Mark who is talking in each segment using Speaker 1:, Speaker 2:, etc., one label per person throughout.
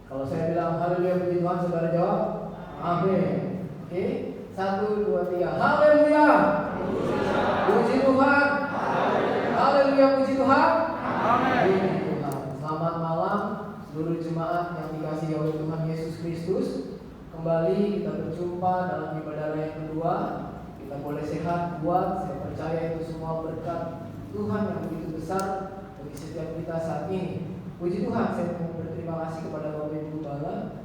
Speaker 1: Kalau saya bilang haleluya puji Tuhan, saudara jawab amin. Oke, 1, 2, 3. Haleluya puji Tuhan. Haleluya puji Tuhan. Amin. Selamat malam seluruh jemaat yang dikasihi oleh Tuhan Yesus Kristus. Kembali kita berjumpa dalam ibadah yang kedua. Kita boleh sehat, kuat. Saya percaya itu semua berkat Tuhan yang begitu besar bagi setiap kita saat ini. Puji Tuhan, saya mau berterima kasih kepada Bapak Ibu Gembala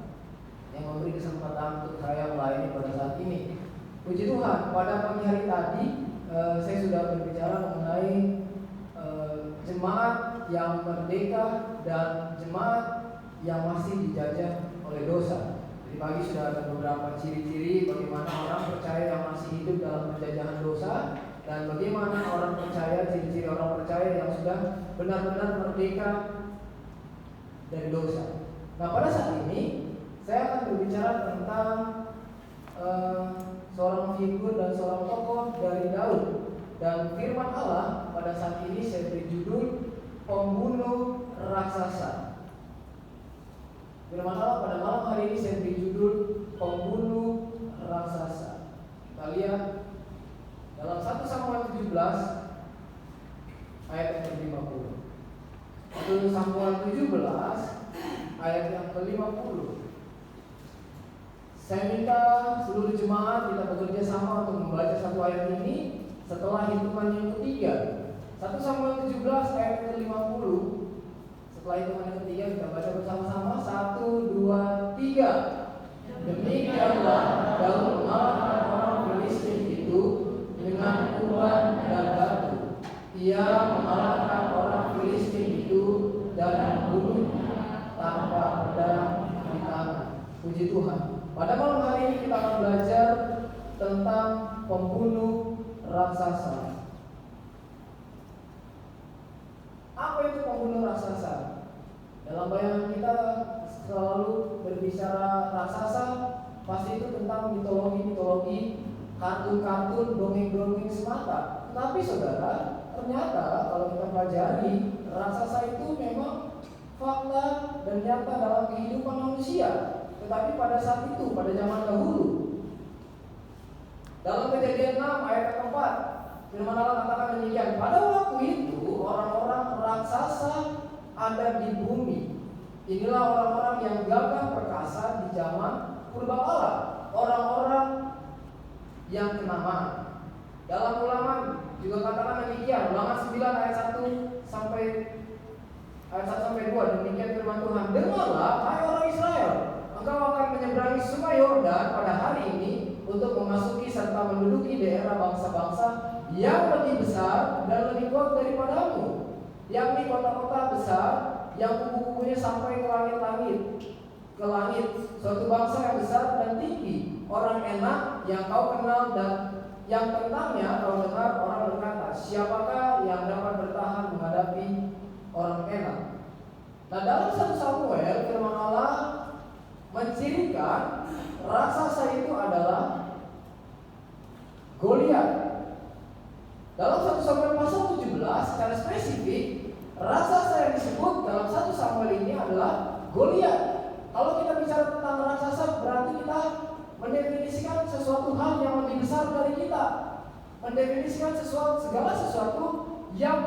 Speaker 1: yang memberi kesempatan untuk saya melayani pada saat ini. Puji Tuhan, pada pagi hari tadi saya sudah berbicara mengenai jemaat yang merdeka dan jemaat yang masih dijajah oleh dosa. Di pagi sudah ada beberapa ciri-ciri bagaimana orang percaya yang masih hidup dalam penjajahan dosa, dan bagaimana orang percaya, ciri-ciri orang percaya yang sudah benar-benar merdeka dari dosa. Nah, pada saat ini saya akan berbicara tentang seorang figur dan seorang tokoh dari Daud. Dan firman Allah pada saat ini saya beri judul Pembunuh Raksasa. Firman Allah pada malam hari ini saya beri judul Pembunuh Raksasa. Kita lihat dalam 1 Samuel 17 ayat yang ke-50. 1 Samuel 17 ayat yang ke-50. Saya minta seluruh jemaat kita bekerja sama untuk membaca satu ayat ini setelah hitungan yang ketiga. 1 Samuel 17 ayat ke-50. Setelah hitungan yang ketiga kita baca bersama-sama. 1, 2, 3. Demikianlah Daud mengalahkan orang Filistin itu dengan umpan dan batu. Ia mengalahkan orang Filistin itu dan membunuhnya tanpa pedang di tangan. Puji Tuhan. Pada malam hari ini kita akan belajar tentang pembunuh raksasa. Apa itu pembunuh raksasa? Dalam bayangan kita selalu berbicara raksasa, pasti itu tentang mitologi-mitologi, kartun-kartun, dongeng-dongeng semata. Tetapi saudara, ternyata kalau kita pelajari, raksasa itu memang fakta dan nyata dalam kehidupan manusia. Tetapi pada saat itu, pada zaman dahulu, dalam Kejadian 6 ayat ke-4, firman Allah katakan demikian. Pada waktu itu orang-orang raksasa ada di bumi. Inilah orang-orang yang gagah perkasa di zaman purbakala, orang-orang yang kenamaan. Dalam Ulangan juga katakan demikian. Ulangan 9 ayat 1 sampai 2. Demikian firman Tuhan. Dengarlah hai orang Israel, engkau akan menyeberangi sungai Yordan pada hari ini untuk memasuki serta menduduki daerah bangsa-bangsa yang lebih besar dan lebih kuat daripadamu, yakni kota-kota besar yang kubu-kubunya sampai ke langit, suatu bangsa yang besar dan tinggi, orang enak yang kau kenal dan yang tentangnya kau dengar orang berkata, siapakah yang dapat bertahan menghadapi orang enak? Nah, dalam 1 Samuel firman Allah mencirikan raksasa itu adalah Goliat. Dalam 1 Samuel pasal 17 secara spesifik, raksasa yang disebut dalam 1 Samuel ini adalah Goliat. Kalau kita bicara tentang raksasa, berarti kita mendefinisikan sesuatu hal yang lebih besar dari kita, mendefinisikan segala sesuatu yang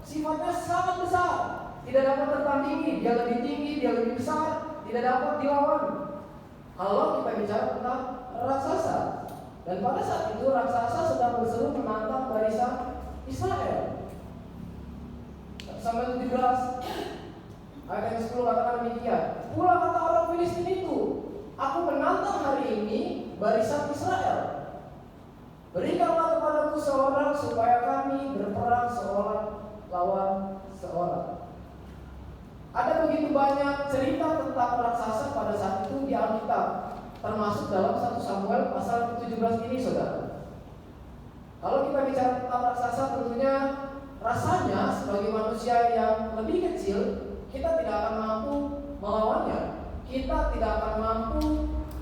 Speaker 1: sifatnya sangat besar, tidak dapat tertandingi. Dia lebih tinggi, dia lebih besar, tidak dapat dilawan. Kalau kita bicara tentang raksasa, dan pada saat itu raksasa sedang berseru menantang barisan Israel. Sampai 17 ayat yang 10 katakan demikian. Pula kata orang Filistin itu, aku menantang hari ini barisan Israel. Berikanlah kepadaku seorang supaya kami berperang seorang lawan seorang. Ada begitu banyak cerita tentang raksasa pada saat itu di Alkitab, termasuk dalam 1 Samuel pasal 17 ini, saudara. Kalau kita bicara tentang raksasa, tentunya rasanya sebagai manusia yang lebih kecil, kita tidak akan mampu melawannya. Kita tidak akan mampu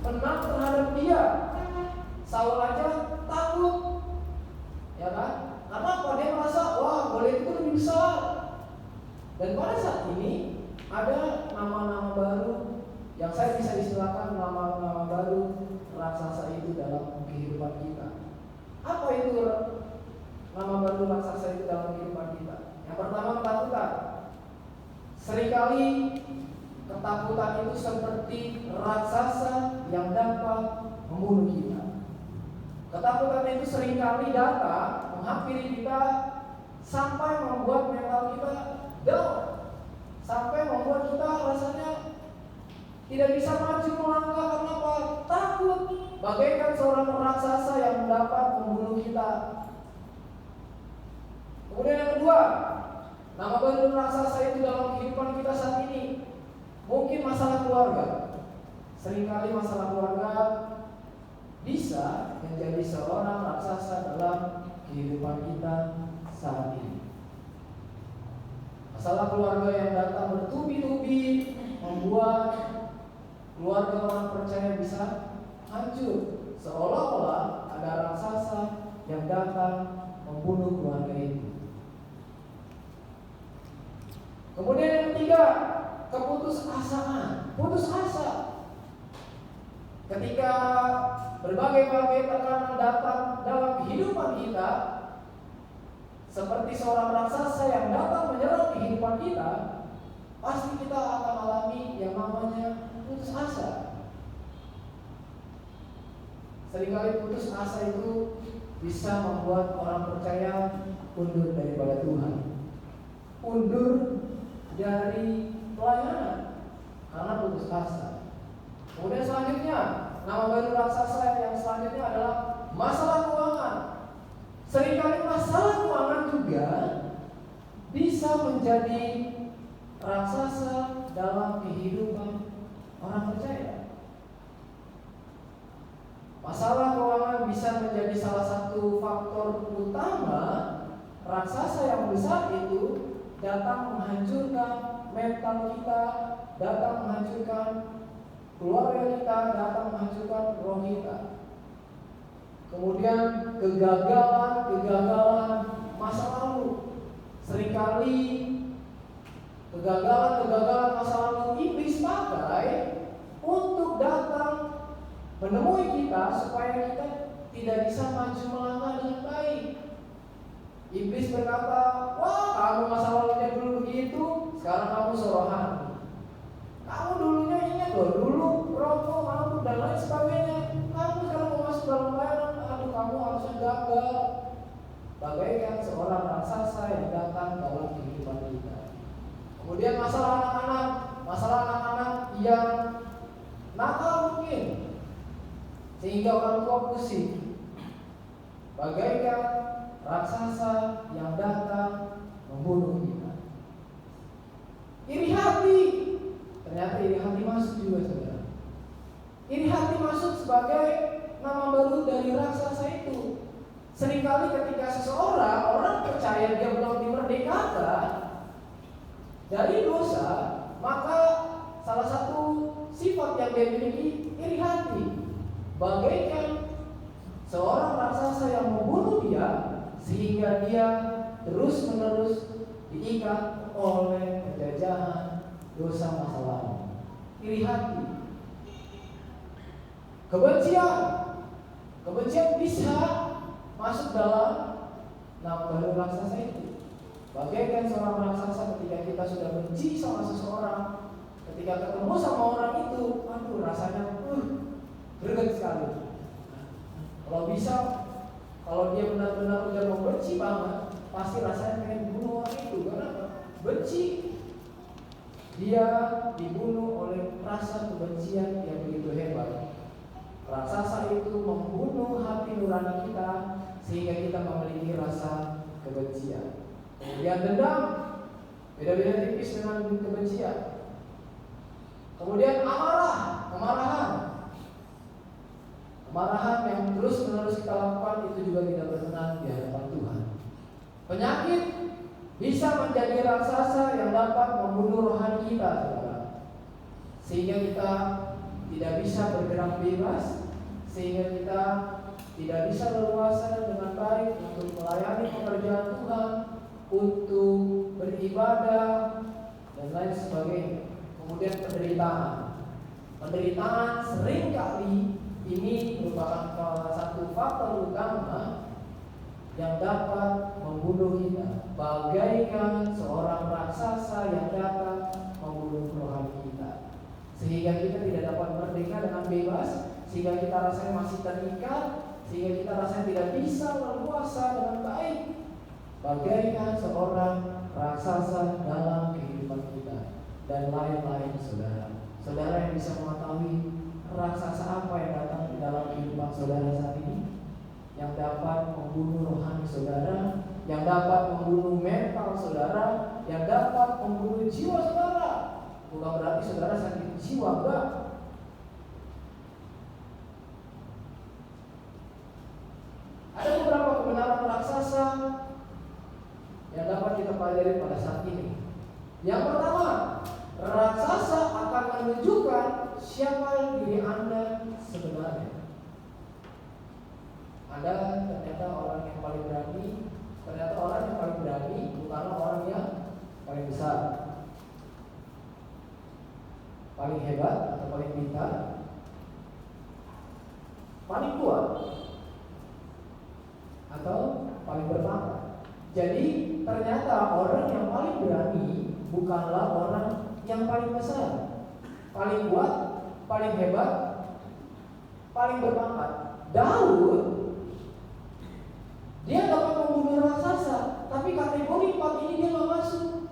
Speaker 1: menang terhadap dia. Saul aja takut, ya kan? Karena apa? Dia merasa, wah, Goliat itu lebih besar. Dan pada saat ini ada nama-nama baru yang saya bisa istilahkan nama-nama baru raksasa itu dalam kehidupan kita. Apa itu nama baru raksasa itu dalam kehidupan kita? Yang pertama, ketakutan. Seringkali ketakutan itu seperti raksasa yang dapat membunuh kita. Ketakutan itu seringkali datang menghampiri kita sampai membuat mental kita down, sampai membuat kita rasanya tidak bisa maju melangkah karena apa? Takut, bagaikan seorang raksasa yang dapat membunuh kita. Kemudian yang kedua, nama baru raksasa itu dalam kehidupan kita saat ini mungkin masalah keluarga. Seringkali masalah keluarga bisa menjadi seorang raksasa dalam kehidupan kita saat ini. Masalah keluarga yang datang bertubi-tubi membuat keluarga orang percaya bisa hancur, seolah-olah ada raksasa yang datang membunuh keluarga itu. Kemudian yang ketiga, keputusasaan. Putus asa. Ketika berbagai-bagai tekanan datang dalam kehidupan kita, seperti seorang raksasa yang datang menyerang kehidupan kita, pasti kita akan alami yang namanya putus asa. Seringkali putus asa itu bisa membuat orang percaya undur daripada Tuhan, undur dari pelayanan karena putus asa. Kemudian selanjutnya, nama baru raksasa yang selanjutnya adalah masalah keuangan. Seringkali masalah keuangan juga bisa menjadi raksasa dalam kehidupan orang percaya. Masalah keuangan bisa menjadi salah satu faktor utama raksasa yang besar itu datang menghancurkan mental kita, datang menghancurkan keluarga kita, datang menghancurkan roh kita. Kemudian kegagalan masa lalu. Seringkali kegagalan masa lalu iblis pakai untuk datang menemui kita supaya kita tidak bisa maju melangkah dengan baik. Iblis berkata, wah kamu masa lalunya dulu begitu, sekarang kamu sorohan. Kamu dulunya ingat loh, dulu rokok, mabuk dan lain sebagainya. Kamu sekarang mau masuk dalam pelayanan, aduh kamu harusnya gagal. Bagaikan seorang raksasa yang datang dalam kehidupan kita. Kemudian masalah anak-anak yang nakal mungkin, sehingga orang tua pusing. Bagaikan raksasa yang datang membunuh kita. Iri hati, ternyata iri hati masuk juga saudara. Iri hati masuk sebagai nama baru dari raksasa itu. Seringkali ketika orang percaya dia belum dimerdekakan dari dosa, maka salah satu sifat yang dia miliki iri hati. Bagaikan seorang raksasa yang membunuh dia, sehingga dia terus-menerus diikat oleh penjajahan dosa masa lalu. Iri hati. Kebencian bisa masuk dalam nama baru raksasa itu. Bagaikan seorang raksasa ketika kita sudah benci sama seseorang, ketika ketemu sama orang itu, aduh rasanya greget sekali. Kalau dia benar-benar udah membenci banget, pasti rasanya pengen bunuh orang itu. Karena benci, dia dibunuh oleh rasa kebencian yang begitu hebat. Raksasa itu membunuh hati nurani kita sehingga kita memiliki rasa kebencian. Kemudian dendam, beda-beda tipis dengan kebencian. Kemudian kemarahan yang terus-menerus kita lakukan itu juga tidak berkenan di hadapan Tuhan. Penyakit bisa menjadi raksasa yang dapat membunuh rohani kita, saudara. Sehingga kita tidak bisa bergerak bebas, sehingga kita tidak bisa leluasa dengan baik untuk melayani pekerjaan Tuhan, untuk beribadah dan lain sebagainya. Kemudian penderitaan. Penderitaan seringkali ini merupakan salah satu faktor utama yang dapat membunuh kita, bagaikan seorang raksasa yang datang membunuh rohani kita, sehingga kita tidak dapat merdeka dengan bebas, sehingga kita rasanya masih terikat, sehingga kita rasanya tidak bisa leluasa dengan baik, bagaikan seorang raksasa dalam kehidupan kita, dan lain-lain. Saudara yang bisa mengetahui raksasa apa yang datang di dalam kehidupan saudara saat ini, yang dapat membunuh rohani saudara, yang dapat membunuh mental saudara, yang dapat membunuh jiwa saudara. Bukan berarti saudara sakit jiwa, enggak. Ada beberapa kebenaran raksasa yang dapat kita pelajari pada saat ini. Yang pertama, raksasa akan menunjukkan siapa diri Anda sebenarnya. Anda ternyata orang yang paling berani. Ternyata orang yang paling berani bukanlah orang yang paling besar, paling hebat atau paling pintar, paling kuat, atau paling berpangkat. Jadi ternyata orang yang paling berani bukanlah orang yang paling besar, paling kuat, paling hebat, paling berpangkat. Daud, dia dapat membunuh raksasa, tapi kategori 4 ini dia belum masuk.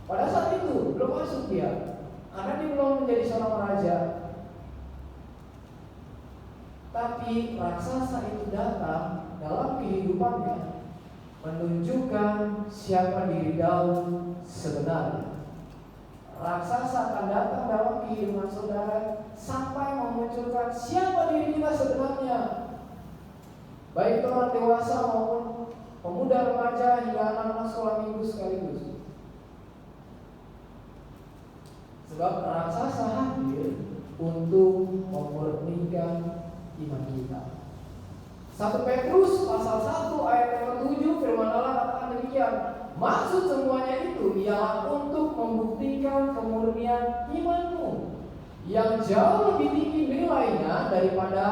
Speaker 1: Pada saat itu belum masuk dia, karena dia belum menjadi seorang raja. Tapi raksasa itu datang dalam kehidupannya menunjukkan siapa diri Daud sebenarnya. Raksasa akan datang dalam kehidupan saudara sampai memunculkan siapa diri kita sebenarnya, baik itu orang dewasa maupun pemuda, remaja, hingga anak-anak sekolah minggu sekaligus. Sebab raksasa hadir untuk memurnikan iman kita. 1 Petrus pasal 1 ayat yang ke-7 firman Allah katakan demikian. Maksud semuanya itu ialah untuk membuktikan kemurnian imanmu yang jauh lebih tinggi nilainya daripada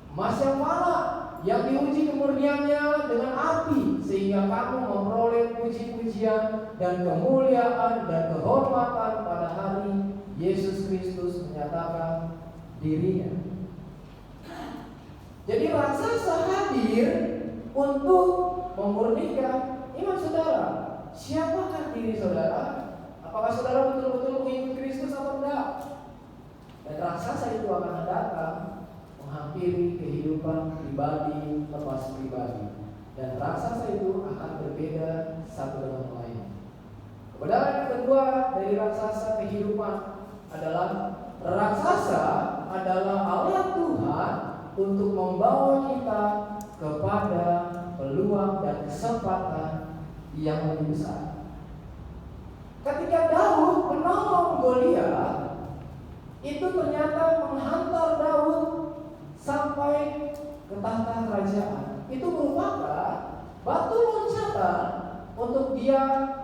Speaker 1: emas yang fana, yang diuji kemurniannya dengan api, sehingga kamu memperoleh puji-pujian dan kemuliaan dan kehormatan pada hari Yesus Kristus menyatakan dirinya. Jadi raksasa hadir untuk memurnikan iman saudara. Siapakah diri saudara? Apakah saudara betul-betul mengikut Kristus atau tidak? Dan raksasa itu akan datang menghampiri kehidupan pribadi, lepas pribadi. Dan raksasa itu akan berbeda satu dengan lain. Kebenaran yang kedua dari raksasa kehidupan adalah raksasa adalah alat Tuhan untuk membawa kita kepada peluang dan kesempatan yang lebih besar. Ketika Daud menolong Goliat, itu ternyata menghantar Daud sampai ke tahta kerajaan. Itu merupakan batu loncatan untuk dia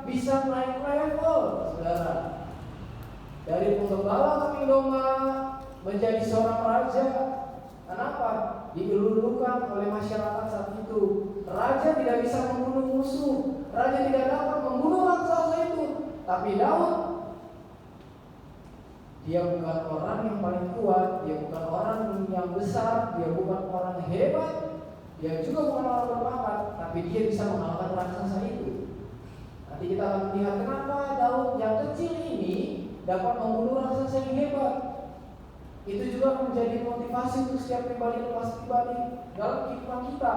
Speaker 1: bisa naik level, saudara. Dari penggembala kambing domba menjadi seorang raja. Kenapa? Dilulukan oleh masyarakat saat itu. Raja tidak bisa membunuh musuh, raja tidak dapat membunuh raksasa itu. Tapi Daud, dia bukan orang yang paling kuat, dia bukan orang yang besar, dia bukan orang hebat, dia juga bukan orang berpangkat, tapi dia bisa mengalahkan raksasa itu. Nanti kita akan melihat kenapa Daud yang kecil ini dapat membunuh raksasa yang hebat. Itu juga menjadi motivasi untuk setiap pribadi lepas pribadi dalam kehidupan kita,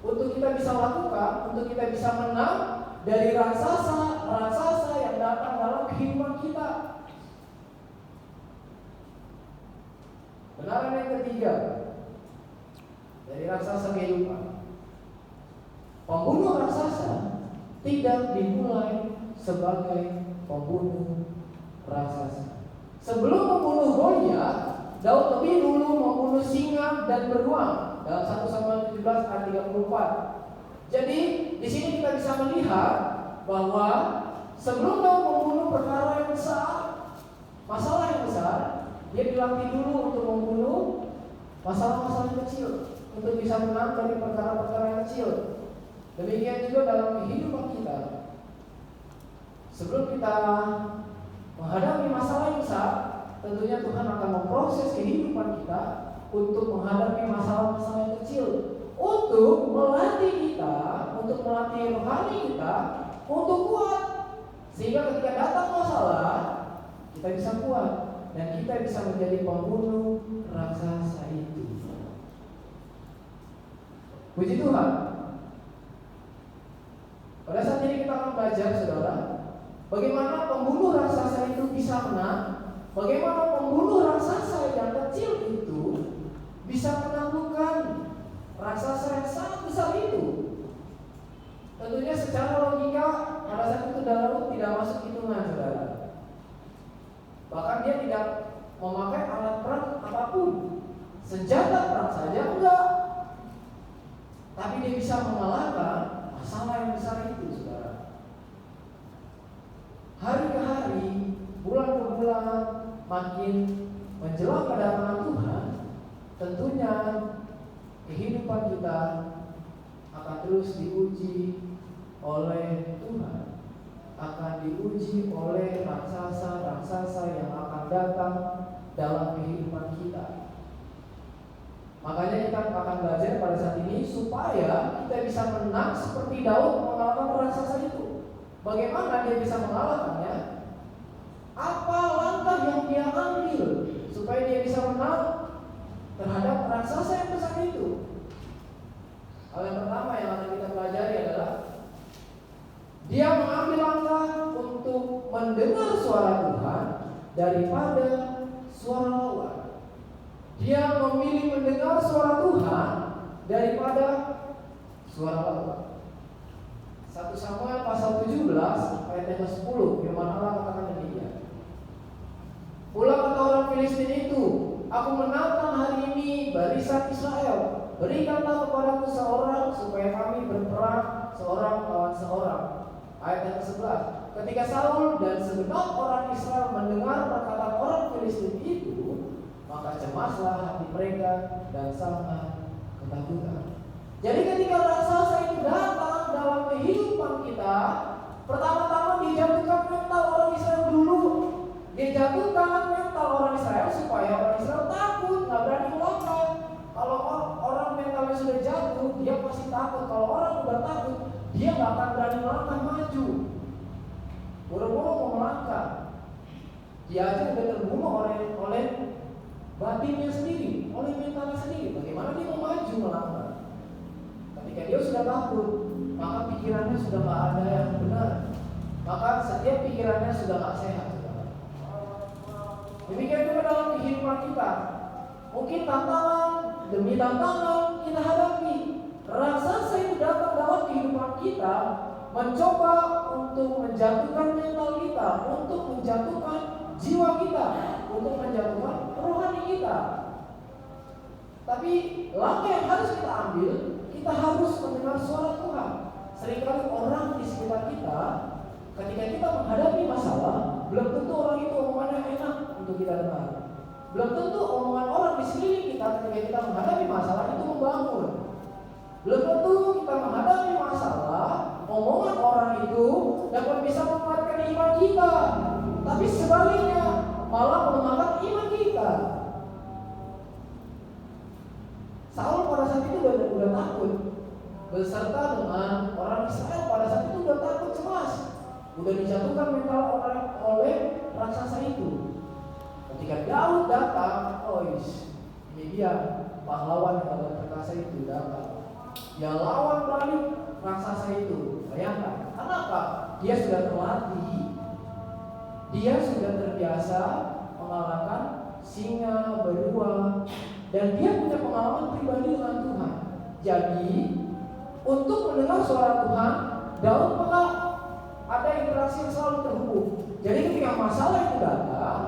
Speaker 1: untuk kita bisa lakukan, untuk kita bisa menang dari raksasa yang datang dalam kehidupan kita. Kebenaran yang ketiga dari raksasa kehidupan, pembunuh raksasa tidak dimulai sebagai pembunuh raksasa. Sebelum membunuh Goliat, Daud lebih dulu membunuh singa dan beruang dalam 1 Samuel 17 ayat 34. Jadi di sini kita bisa melihat bahwa sebelum Daud membunuh perkara yang besar, masalah yang besar, Dia dilatih dulu untuk membunuh masalah-masalah kecil, untuk bisa menang dari perkara-perkara yang kecil. Demikian juga dalam kehidupan kita. Sebelum kita menghadapi masalah yang besar, tentunya Tuhan akan memproses kehidupan kita untuk menghadapi masalah-masalah yang kecil, untuk melatih kita, untuk melatih rohani kita untuk kuat, sehingga ketika datang masalah kita bisa kuat dan kita bisa menjadi pembunuh raksasa itu. Puji Tuhan. Pada saat ini kita akan belajar, saudara, bagaimana pembunuh raksasa itu bisa menang, bagaimana pembunuh raksasa yang kecil itu bisa menaklukkan raksasa yang sangat besar itu. Tentunya secara logika pada saat itu Daud tidak masuk hitungan, saudara. Bahkan dia tidak memakai alat perang apapun, senjata perang saja enggak. Tapi dia bisa mengalahkan masalah yang besar itu, saudara. Hari ke hari, bulan ke bulan, makin menjelang kedatangan Tuhan, tentunya kehidupan kita akan terus diuji oleh Tuhan, akan diuji oleh raksasa-raksasa yang akan datang dalam kehidupan kita. Makanya kita akan belajar pada saat ini supaya kita bisa menang seperti Daud mengalahkan raksasa itu. Bagaimana dia bisa mengalahkannya? Apa langkah yang dia ambil supaya dia bisa menang terhadap raksasa yang besar itu? Hal yang pertama yang akan kita pelajari adalah dia mengambil langkah untuk mendengar suara Tuhan daripada suara lawan. Dia memilih mendengar suara Tuhan daripada suara lawan. 1 Samuel pasal 17 ayat yang ke-10, firman Allah katakan demikian. Pula kata orang Filistin itu, aku menantang hari ini barisan Israel. Berikanlah kepadaku seorang supaya kami berperang seorang lawan seorang. Ayat yang ke-11. Ketika Saul dan segenap orang Israel mendengar perkataan orang Filistin itu, maka cemaslah hati mereka dan sangat ketakutan. Jadi ketika raksasa itu datang dalam kehidupan kita, pertama-tama dijatuhkan mental orang Israel dulu. Dijatuhkan mental orang Israel supaya orang Israel takut, nggak berani melangkah. Kalau orang mentalnya sudah jatuh, dia pasti takut. Kalau orang udah takut, dia nggak akan berani melangkah maju. Buru-buru mau melangkah, dia aja udah terbunuh oleh batinnya sendiri, oleh mentalnya sendiri. Bagaimana dia mau maju melangkah? Ketika dia sudah takut, maka pikirannya sudah nggak ada yang benar. Maka setiap pikirannya sudah nggak sehat. Demikian juga dalam kehidupan kita. Mungkin tantangan demi tantangan kita hadapi. Raksasa itu datang dalam kehidupan kita, mencoba untuk menjatuhkan mental kita, untuk menjatuhkan jiwa kita, untuk menjatuhkan rohani kita. Tapi langkah yang harus kita ambil, kita harus mendengar suara Tuhan. Seringkali orang di sekitar kita, ketika kita menghadapi masalah, belum tentu orang itu omongannya enak untuk kita dengar. Belum tentu omongan orang di sekeliling kita ketika kita menghadapi masalah itu membangun. Belum tentu kita menghadapi masalah, omongan orang itu dapat bisa menguatkan iman kita. Tapi sebaliknya, malah melemahkan iman kita. Saul pada saat itu udah takut, beserta dengan orang Israel pada saat itu udah takut, cemas, udah dijatuhkan mental orang oleh raksasa itu. Ketika Daud datang, ini dia pahlawan yang pada perkasa itu datang. Dia lawan balik raksasa itu. Bayangkan, kenapa? Dia sudah terlatih, dia sudah terbiasa mengalahkan singa, beruang, dan dia punya pengalaman pribadi dengan Tuhan. Jadi untuk mendengar suara Tuhan, Daud maka ada interaksi yang selalu terhubung. Jadi ketika masalah itu datang,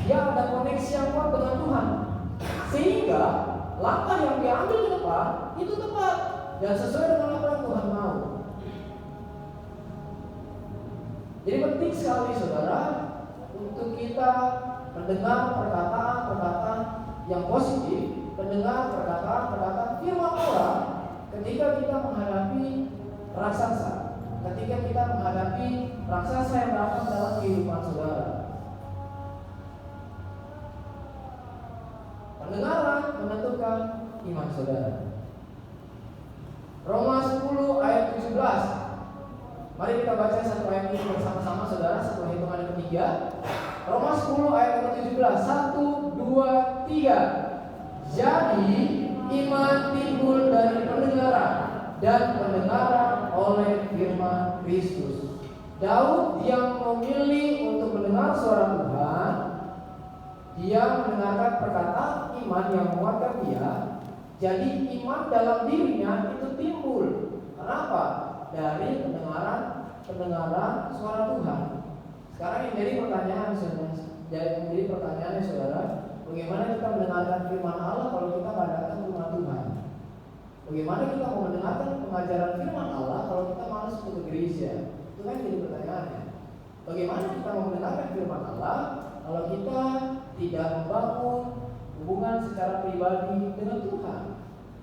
Speaker 1: dia ada koneksi yang kuat dengan Tuhan, sehingga langkah yang dia ambil ke depan itu tepat dan sesuai dengan apa yang Tuhan mau. Jadi penting sekali saudara untuk kita mendengar perkataan-perkataan yang positif, mendengar perkataan-perkataan firman Allah ketika kita menghadapi raksasa, ketika kita menghadapi raksasa yang datang dalam kehidupan saudara. Pendengaran menentukan iman saudara. Roma 10 ayat 17. Mari kita baca satu ayat ini bersama-sama saudara setelah hitungan yang ketiga. Roma 10 ayat yang ke-17. 1, 2, 3. Jadi iman timbul dari pendengaran, dan pendengaran oleh firman Kristus. Daud yang memilih untuk mendengar suara Tuhan, dia mendengarkan perkataan iman yang menguatkan dia. Jadi iman dalam dirinya itu timbul. Kenapa? Dari pendengaran suara Tuhan. Sekarang yang jadi pertanyaan saudara, bagaimana kita mendengarkan firman Allah kalau kita nggak datang ke rumah Tuhan? Bagaimana kita mau mendengarkan pengajaran firman Allah kalau kita malas untuk ke gereja? Itu kan jadi pertanyaannya. Bagaimana kita mau mendengarkan firman Allah kalau kita tidak membangun hubungan secara pribadi dengan Tuhan?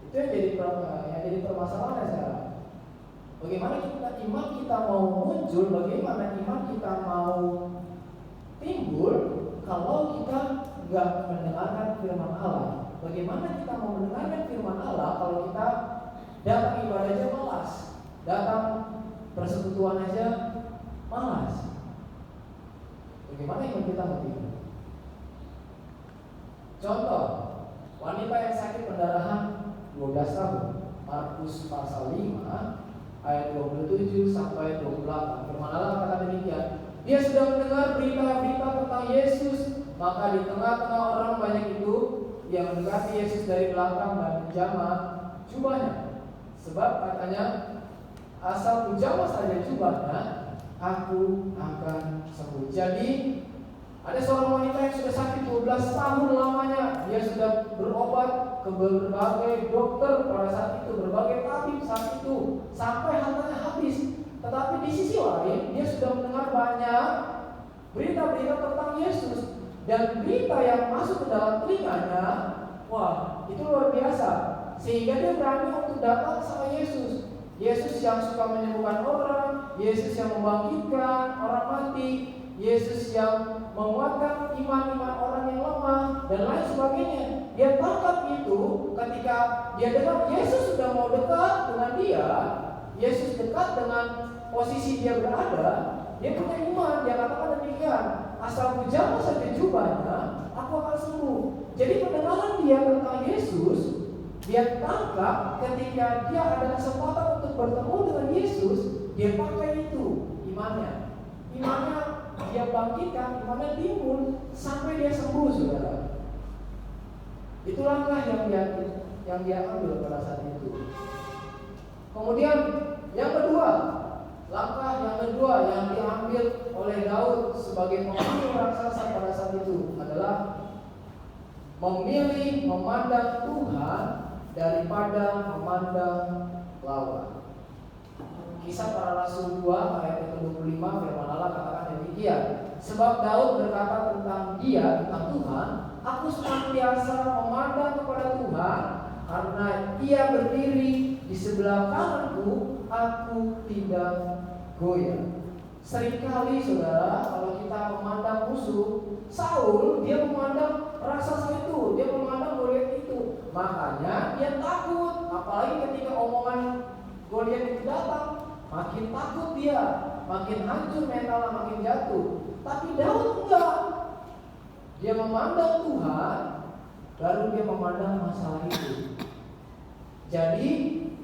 Speaker 1: Itu yang jadi permasalahan sekarang. Bagaimana iman kita mau muncul, bagaimana iman kita mau timbul kalau kita nggak mendengarkan firman Allah? Bagaimana kita mau mendengarkan firman Allah kalau kita datang ibadah aja malas, datang persekutuan aja malas? Bagaimana iman kita mau timbul? Contoh, wanita yang sakit pendarahan 12 tahun, Markus pasal 5 ayat 27 sampai 28. Firman Allah katakan demikian. Dia sudah mendengar berita-berita tentang Yesus, maka di tengah-tengah orang banyak itu yang mendekati Yesus dari belakang dan menjamah jubahnya. Sebab katanya, asal menjamah saja jubahnya, aku akan sembuh. Jadi ada seorang wanita yang sudah sakit 12 tahun lamanya. Dia sudah berobat ke berbagai dokter pada saat itu, berbagai tabib saat itu, sampai hartanya habis. Tetapi di sisi lain, dia sudah mendengar banyak berita-berita tentang Yesus. Dan berita yang masuk ke dalam telinganya, wah, itu luar biasa. Sehingga dia berani untuk datang sama Yesus. Yesus yang suka menyembuhkan orang, Yesus yang membangkitkan orang mati, Yesus yang menguatkan iman-iman orang yang lemah, dan lain sebagainya. Dia tangkap itu ketika dia dengar Yesus sudah mau dekat dengan dia, Yesus dekat dengan posisi dia berada, dia punya iman. Dia katakan demikian, asal menjamah saja jubahnya, aku akan sembuh. Jadi pendengaran dia tentang Yesus, dia tangkap ketika dia ada kesempatan untuk bertemu dengan Yesus, dia pakai itu imannya. Imannya dia bangkitkan, imannya timbul sampai dia sembuh, saudara. Itu langkah yang dia ambil pada saat itu. Kemudian langkah yang kedua yang diambil oleh Daud sebagai pembunuh raksasa pada saat itu adalah memilih memandang Tuhan daripada memandang lawan. Kisah Para Rasul 2 ayat ke-25 firman Allah katakan demikian. Sebab Daud berkata tentang Tuhan, aku senantiasa memandang kepada Tuhan, karena Ia berdiri di sebelah kananku, aku tidak goyah. Seringkali saudara, kalau kita memandang musuh, Saul dia memandang raksasa itu, dia memandang Goliat itu, makanya dia takut. Apalagi ketika omongan Goliat itu datang, makin takut dia, makin hancur mentalnya, makin jatuh. Tapi Daud enggak. Dia memandang Tuhan, baru dia memandang masalah itu. Jadi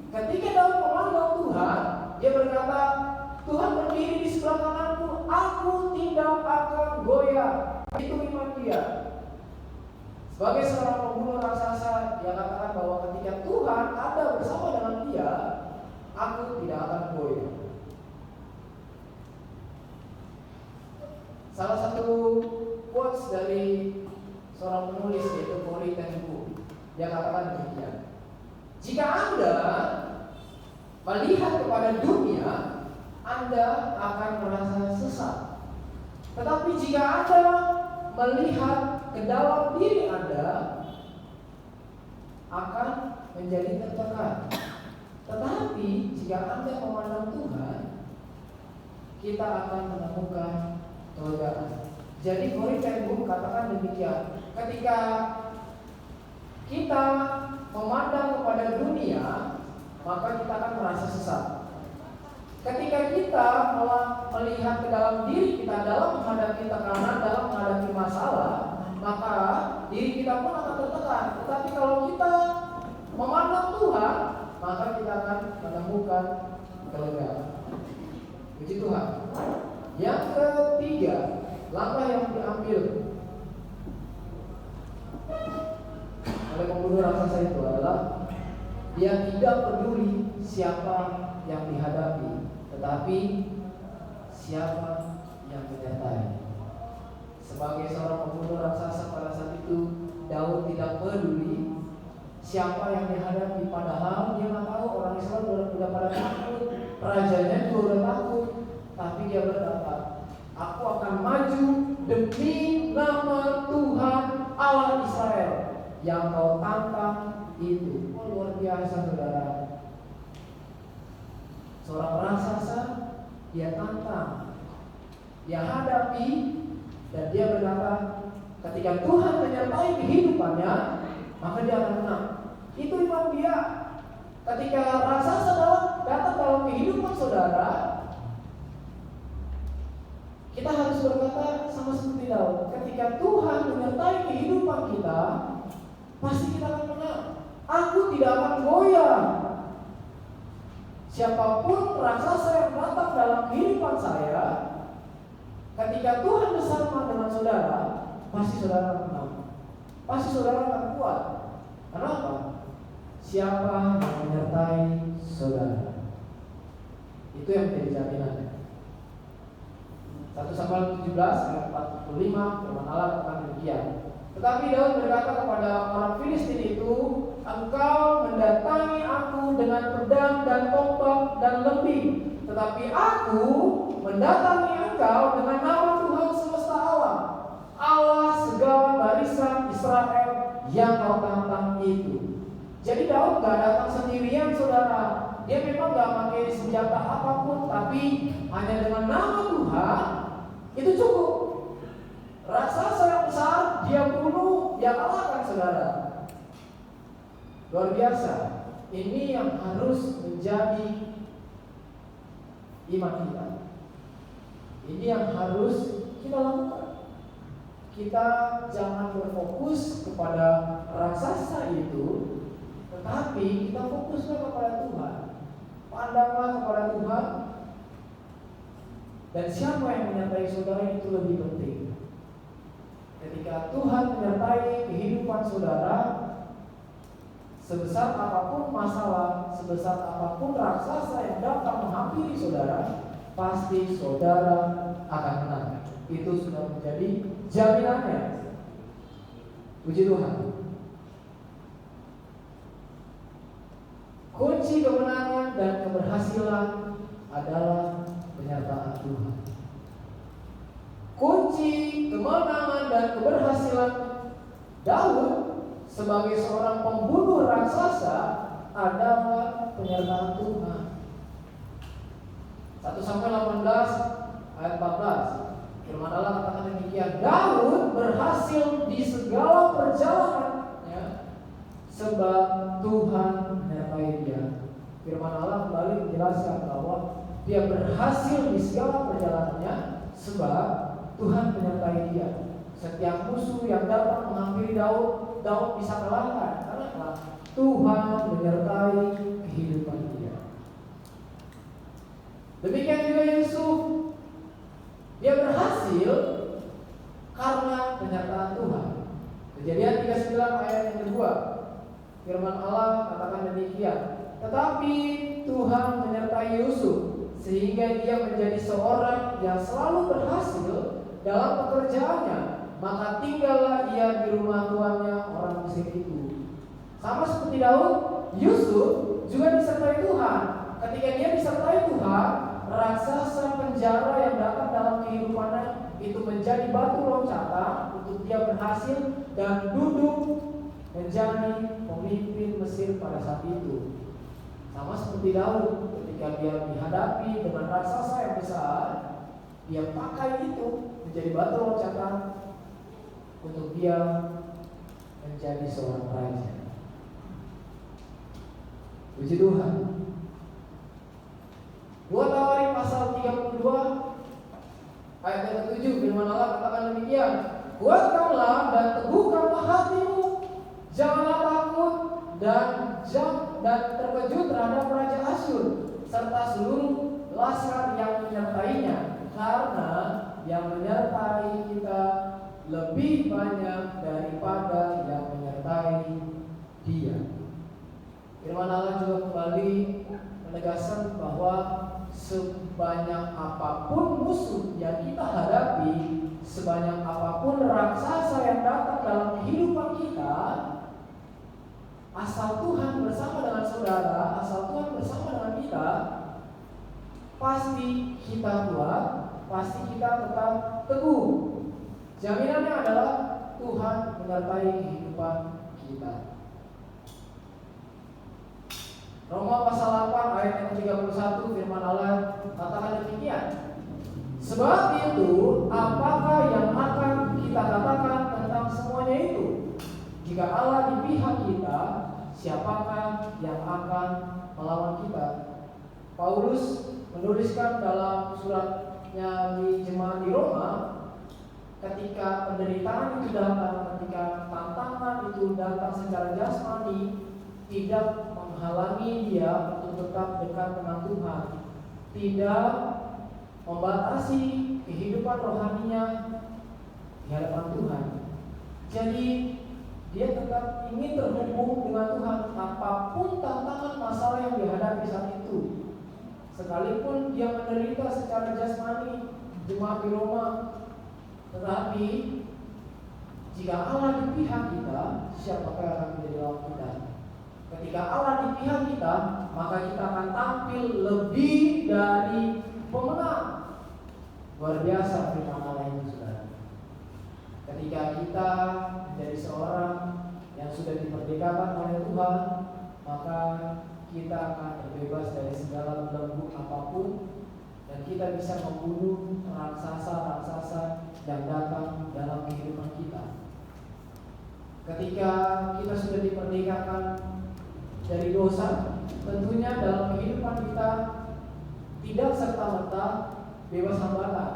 Speaker 1: ketika Daud memandang Tuhan, dia berkata, Tuhan berdiri di sebelah kananku, aku tidak akan goyah. Itu iman dia. Sebagai seorang pembunuh raksasa, dia katakan bahwa ketika Tuhan ada bersama dengan dia, aku tidak akan goyah. Salah satu quotes dari seorang penulis yaitu Corrie ten Boom, dia katakan demikian: jika Anda melihat kepada dunia, Anda akan merasa sesat. Tetapi jika Anda melihat ke dalam diri Anda, akan menjadi tertekan. Tetapi jika Anda memandang Tuhan, kita akan menemukan kelegaan. Jadi Korintus katakan demikian, ketika kita memandang kepada dunia, maka kita akan merasa sesat. Ketika kita melihat ke dalam diri kita dalam menghadapi tekanan, dalam menghadapi masalah, maka diri kita pun akan tertekan. Tetapi kalau kita memandang Tuhan, maka kita akan menemukan kelegaan. Puji Tuhan. Yang ketiga, langkah yang diambil oleh pembunuh raksasa itu adalah dia tidak peduli siapa yang dihadapi, tetapi siapa yang menyertai. Sebagai seorang pembunuh raksasa pada saat itu, Daud tidak peduli siapa yang dihadapi, padahal dia nggak tahu orang Israel sudah pada takut, rajanya juga udah takut, tapi dia berkata, aku akan maju demi nama Tuhan Allah Israel yang kau tantang itu. Oh, luar biasa saudara. Seorang raksasa dia tantang, dia hadapi, dan dia berkata, ketika Tuhan menyertai kehidupannya, maka dia akan menang. Itu iman dia. Ketika raksasa datang dalam kehidupan saudara, kita harus berkata sama seperti Daud, ketika Tuhan menyertai kehidupan kita, pasti kita akan menang. Aku tidak akan goyah. Siapapun raksasa yang datang dalam kehidupan saya, ketika Tuhan bersama dengan saudara, pasti saudara akan menang. Pasti saudara akan kuat. Kenapa? Siapa yang menyertai saudara, itu yang menjadi jaminannya. 1 Samuel 17 ayat 45 firman Allah katakan demikian. Tetapi Daud berkata kepada orang Filistin itu, engkau mendatangi aku dengan pedang dan tombak dan lembing, tetapi aku mendatangi engkau dengan nama Tuhan semesta alam, Allah segala barisan Israel yang kau tantang itu. Jadi Daud gak datang sendirian saudara. Dia memang gak pakai senjata apapun, tapi hanya dengan nama Tuhan itu cukup. Raksasa yang besar dia bunuh, dia kalahkan saudara. Luar biasa. Ini yang harus menjadi iman kita. Ini yang harus kita lakukan. Kita jangan berfokus kepada raksasa itu, tetapi kita fokuslah kepada Tuhan. Pandanglah kepada Tuhan. Dan siapa yang menyertai saudara itu lebih penting. Ketika Tuhan menyertai kehidupan saudara, sebesar apapun masalah, sebesar apapun raksasa yang datang menghampiri saudara, pasti saudara akan menang. Itu sudah menjadi jaminannya. Puji Tuhan. Kunci kemenangan dan keberhasilan adalah penyertaan Tuhan. Kunci kemenangan dan keberhasilan Daud sebagai seorang pembunuh raksasa adalah penyertaan Tuhan. 1 Samuel 18 ayat 14. Firman Allah katakan demikian, Daud berhasil di segala perjalanannya sebab Tuhan menyertai dia. Firman Allah kembali menjelaskan bahwa dia berhasil di segala perjalanannya sebab Tuhan menyertai dia. Setiap musuh yang datang menghampiri Daud, Daud bisa kalahkan. Karena Tuhan menyertai kehidupan dia. Demikian juga Yusuf, dia berhasil karena penyertaan Tuhan. Kejadian 39 ayat yang kedua, firman Allah katakan demikian. Tetapi Tuhan menyertai Yusuf sehingga dia menjadi seorang yang selalu berhasil dalam pekerjaannya. Maka tinggallah ia di rumah tuannya orang Mesir itu. Sama seperti Daud, Yusuf juga disertai Tuhan. Ketika dia disertai Tuhan, raksasa penjara yang datang dalam kehidupannya itu menjadi batu loncatan untuk dia berhasil dan duduk menjadi pemimpin Mesir pada saat itu. Sama seperti Daud, ketika dia dihadapi dengan raksasa yang besar, dia pakai itu menjadi batu loncatan untuk dia menjadi seorang raja. Puji Tuhan. 2 Tawarik pasal 32 ayat yang ke-7, firman Allah katakan demikian, kuatkanlah dan teguhkanlah hatimu, janganlah takut dan terkejut terhadap Raja Asyur serta seluruh laskar yang menyertainya, karena yang menyertai kita lebih banyak daripada yang menyertai dia. Firman Allah juga kembali menegaskan bahwa sebanyak apapun musuh yang kita hadapi, sebanyak apapun raksasa yang datang dalam kehidupan kita, asal Tuhan bersama dengan saudara, asal Tuhan bersama dengan kita, pasti kita kuat, pasti kita tetap teguh. Jaminannya adalah Tuhan menyertai kehidupan kita. Roma pasal 8 ayat yang ke-31, firman Allah katakan demikian, sebab itu apakah yang akan kita katakan tentang semuanya itu? Jika Allah di pihak kita, siapakah yang akan melawan kita? Paulus menuliskan dalam suratnya di jemaat di Roma, ketika penderitaan itu datang, ketika tantangan itu datang secara jasmani, tidak menghalangi dia untuk tetap dekat dengan Tuhan, tidak membatasi kehidupan rohaninya di hadapan Tuhan. Jadi dia tetap ingin terhubung dengan Tuhan apapun tantangan masalah yang dihadapi saat itu. Sekalipun dia menderita secara jasmani, jemaat di Roma, tetapi jika Allah di pihak kita, siapakah yang akan menjadi lawan kita? Ketika Allah di pihak kita, maka kita akan tampil lebih dari pemenang. Luar biasa firman Allah ini, saudara. Ketika kita menjadi seorang yang sudah diperdekakan oleh Tuhan, maka kita akan terbebas dari segala belenggu apapun, dan kita bisa membunuh raksasa-raksasa yang datang dalam kehidupan kita. Ketika kita sudah diperdekakan dari dosa, tentunya dalam kehidupan kita tidak serta-merta bebas hambatan.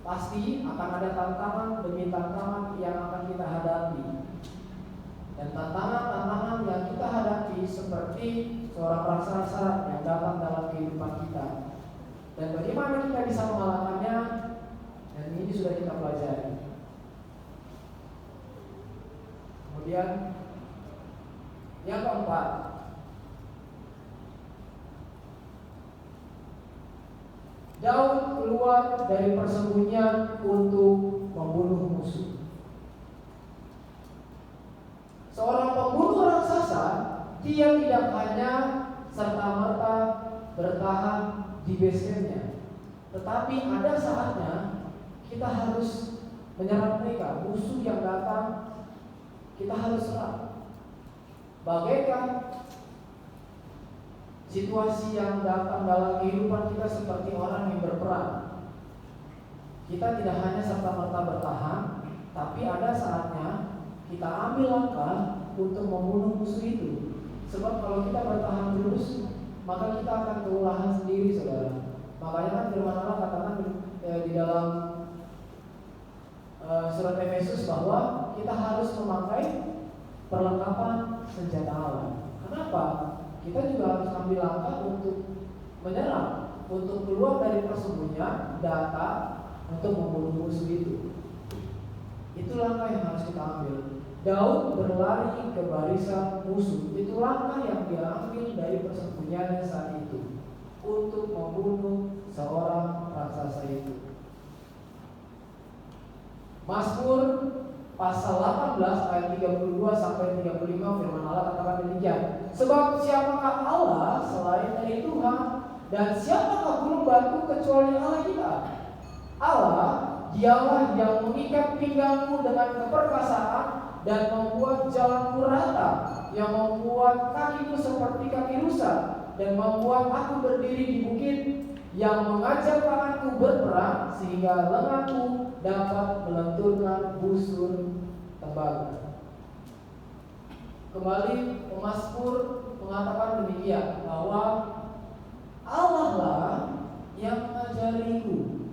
Speaker 1: Pasti akan ada tantangan demi tantangan yang akan kita hadapi. Dan tantangan-tantangan yang kita hadapi seperti seorang raksasa yang datang dalam kehidupan kita. Dan bagaimana kita bisa mengalahkannya, dan ini sudah kita pelajari. Kemudian yang keempat, Daud keluar dari persembunyian untuk membunuh musuh. Seorang pembunuh raksasa, dia tidak hanya serta-merta bertahan di base camp-nya, tetapi ada saatnya kita harus menyerang mereka. Musuh yang datang, kita harus serang. Bagaikan situasi yang datang dalam kehidupan kita seperti orang yang berperang. Kita tidak hanya serta-merta bertahan, tapi ada saatnya kita ambil langkah untuk membunuh musuh itu. Sebab kalau kita bertahan terus, maka kita akan kewalahan sendiri, saudara. Makanya kan firman Allah katakan di dalam surat Efesus bahwa kita harus memakai perlengkapan senjata Allah. Kenapa? Kita juga harus ambil langkah untuk menyerang, untuk keluar dari persembunyian, datang untuk membunuh musuh itu. Itu langkah yang harus kita ambil. Daud berlari ke barisan musuh. Itu langkah yang dia ambil dari persembunyian saat itu untuk membunuh seorang raksasa itu. Mazmur pasal 18 ayat 32 sampai 35 firman Allah katakan demikian. Sebab siapakah Allah selain dari Tuhan, dan siapakah gunung batu kecuali Allah kita? Allah Dialah yang mengikat pinggangmu dengan keperkasaan dan membuat jalanmu rata, yang membuat kakimu seperti kaki rusa, dan membuat aku berdiri di bukit, yang mengajar tanganku berperang sehingga lenganku dapat melenturkan busur tembaga. Kembali pemazmur mengatakan demikian, bahwa Allah lah yang mengajariku,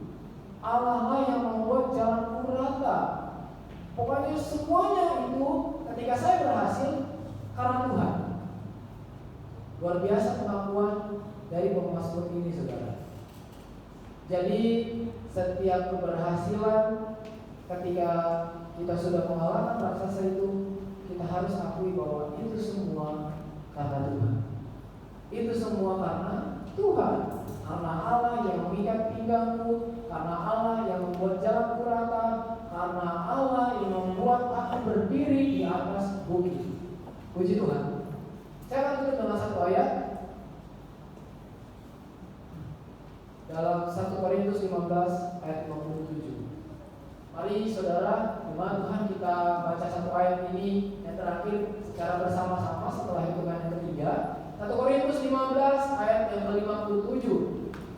Speaker 1: Allah lah yang membuat jalanku rata. Pokoknya semuanya itu ketika saya berhasil karena Tuhan. Luar biasa pengakuan dari pemazmur ini, saudara. Jadi setiap keberhasilan ketika kita sudah mengalahkan raksasa itu, kita harus akui bahwa itu semua karena Tuhan. Itu semua karena Tuhan. Karena Allah yang mengikat pinggangku, karena Allah yang membuat jalanku rata, karena Allah yang membuat aku berdiri di atas bukit. Puji Tuhan. Saya akan tutup dengan satu ayat dalam 1 Korintus 15 ayat 57. Mari saudara, jemaat Tuhan, kita baca satu ayat ini yang terakhir secara bersama-sama setelah hitungan yang ketiga. 1 Korintus 15 ayat yang ke-57.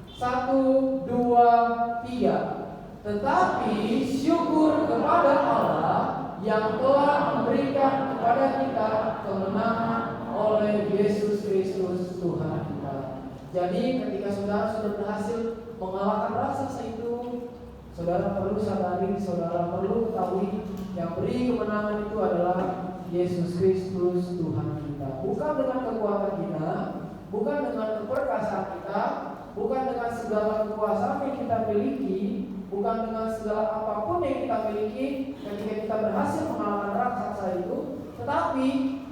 Speaker 1: 1, 2, 3. Tetapi syukur kepada Allah yang telah memberikan kepada kita kemenangan oleh Yesus Kristus Tuhan kita. Jadi ketika saudara sudah berhasil mengalahkan raksasa itu, saudara perlu sadari, saudara perlu ketahui, yang beri kemenangan itu adalah Yesus Kristus Tuhan kita. Bukan dengan kekuatan kita, bukan dengan keperkasaan kita, bukan dengan segala kekuasaan yang kita miliki, bukan dengan segala apapun yang kita miliki ketika kita berhasil mengalahkan raksasa itu, tetapi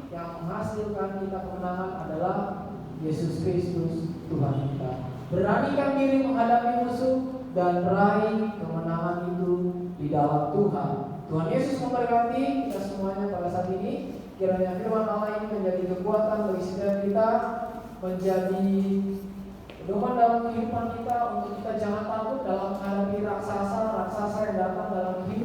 Speaker 1: yang menghasilkan kita kemenangan adalah Yesus Kristus Tuhan kita. Beranikan diri menghadapi musuh dan raih kemenangan itu di dalam Tuhan. Tuhan Yesus memberkati kita semuanya pada saat ini. Kiranya firman Allah ini menjadi kekuatan bagi setiap kita, menjadi pedoman dalam kehidupan kita, untuk kita jangan takut dalam menghadapi raksasa yang datang dalam kehidupan